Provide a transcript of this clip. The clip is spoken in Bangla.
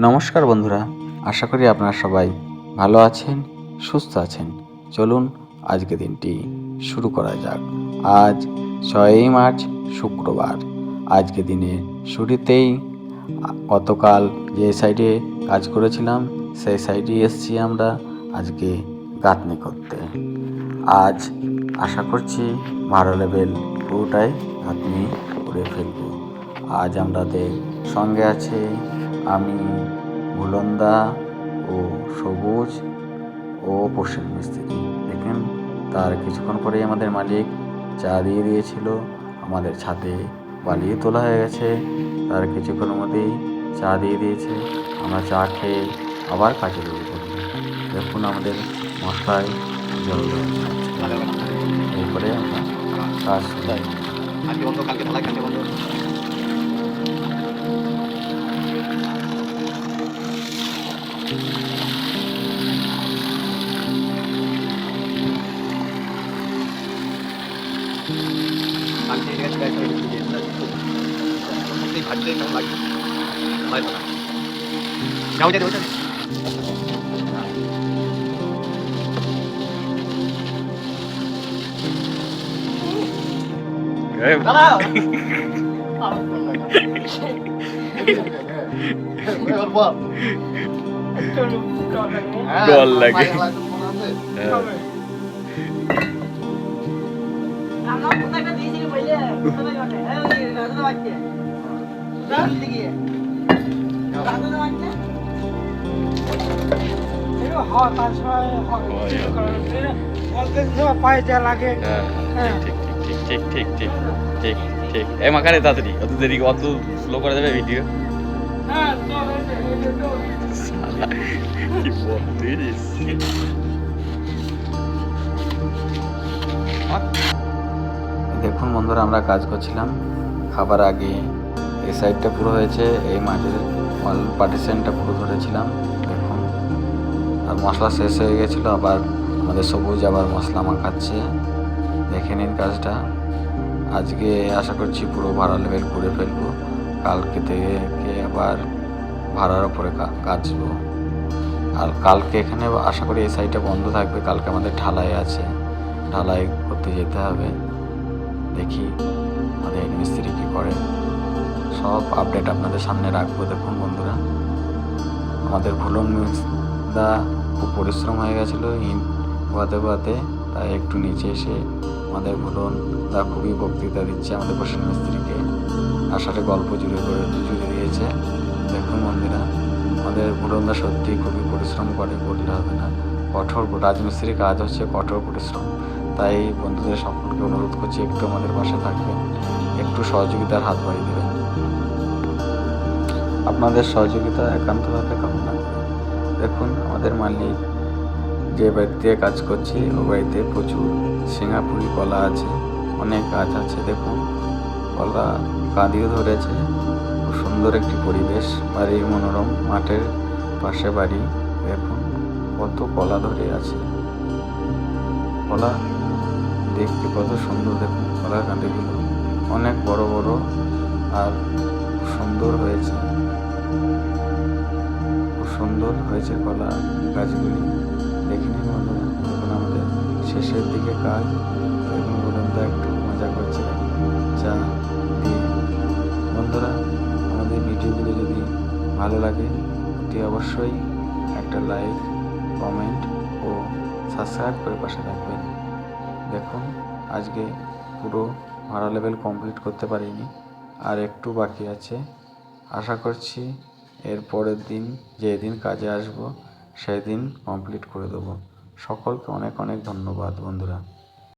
নমস্কার বন্ধুরা, আশা করি আপনারা সবাই ভালো আছেন, সুস্থ আছেন। চলুন আজকে দিনটি শুরু করা যাক। আজ 6ই মার্চ শুক্রবার। আজকে দিনে শুরুতেই গতকাল যে সাইডে কাজ করেছিলাম সেই সাইডে এসেছি আমরা আজকে গাঁথনি করতে। আজ আশা করছি 12 লেভেল পুরোটাই গাঁথনি করে ফেলব। আজ আমাদের সঙ্গে আছে আমি, ভুলনদা ও সবুজ ও পশ্চিম মিস্ত্রি। দেখেন, তার কিছুক্ষণ পরেই আমাদের মালিক চা দিয়ে দিয়েছিল। আমাদের ছাদে বালিয়ে তোলা হয়ে গেছে, তার কিছুক্ষণের মধ্যেই চা দিয়ে দিয়েছে। আমরা চা খেয়ে আবার কাজে লেগে পড়ি। দেখুন আমাদের মশলায় জল এরপরে আমরা কাজ শুরু। ডর লাগে। ঠিক ঠিক ঠিক ঠিক ঠিক এই মাখারে তাড়াতাড়ি, অত দেরি অত স্লো করা যাবে ভিডিও? কি বলতিস? দেখুন বন্ধুরা, আমরা কাজ করছিলাম। খাবার আগে এই সাইডটা পুরো হয়েছে, এই মাটির ওয়াল পার্টিশনটা পুরো ধরেছিলাম। দেখুন, আর মশলা শেষ হয়ে গেছিলো, আবার আমাদের সবুজ আবার মশলা মাখাচ্ছে। দেখে নিন কাজটা। আজকে আশা করছি পুরো ভাড়া লেভেল করে ফেলবো। কালকে থেকে আবার ভাড়ার ওপরে কাজবো। আর কালকে এখানে আশা করি এই সাইডটা বন্ধ থাকবে। কালকে আমাদের ঢালাই আছে, ঢালাই করতে যেতে হবে। দেখি আমাদের মিস্ত্রি কী করে, সব আপডেট আপনাদের সামনে রাখবো। দেখুন বন্ধুরা, আমাদের ভুলনদা খুব পরিশ্রম হয়ে গেছিলো ইট বোয়াতে, তাই একটু নিচে এসে আমাদের ভুলনদা খুবই বক্তৃতা দিচ্ছে আমাদের পশ্চিম মিস্ত্রিকে। আষাঢ়ে গল্প জুড়ে দিয়েছে। দেখুন বন্ধুরা, আমাদের ভুলনদা সত্যি খুবই পরিশ্রম করে, বললে হবে না। কঠোর রাজমিস্ত্রির কাজ হচ্ছে কঠোর পরিশ্রম। তাই বন্ধুদের সকলকে অনুরোধ করছি, একটু আমাদের পাশে থাকবেন, একটু সহযোগিতার হাত বাড়িয়ে দেবেন। আপনাদের সহযোগিতা একান্তভাবে কামনা করি। দেখুন আমাদের মালিক যে বাড়িতে কাজ করছে ও বাড়িতে প্রচুর সিঙ্গাপুরি কলা আছে, অনেক গাছ আছে। দেখুন কলা কাঁদিও ধরেছে। খুব সুন্দর একটি পরিবেশ, বাড়ির মনোরম, মাঠের পাশে বাড়ি। দেখুন কত কলা ধরে আছে, কলা দেখতে কত সুন্দর। দেখুন কলার কাঁদিগুলো অনেক বড় বড় আর সুন্দর হয়েছে, খুব সুন্দর হয়েছে কলা গাছগুলি। দেখে নিন বন্ধুরা, এখন আমাদের শেষের দিকে কাজ। এখন পর্যন্ত একটু মজা করছে চা দিয়ে। বন্ধুরা, আমাদের ভিডিওগুলো যদি ভালো লাগে অতি অবশ্যই একটা লাইক, কমেন্ট ও সাবস্ক্রাইব করে পাশে থাকবেন। দেখুন আজকে পুরো ভাড়া লেভেল কমপ্লিট করতে পারিনি, আর একটু বাকি আছে। আশা করছি এর পরের দিন যেদিন কাজে আসব সেই দিন কমপ্লিট করে দেবো। সকলকে অনেক অনেক ধন্যবাদ বন্ধুরা।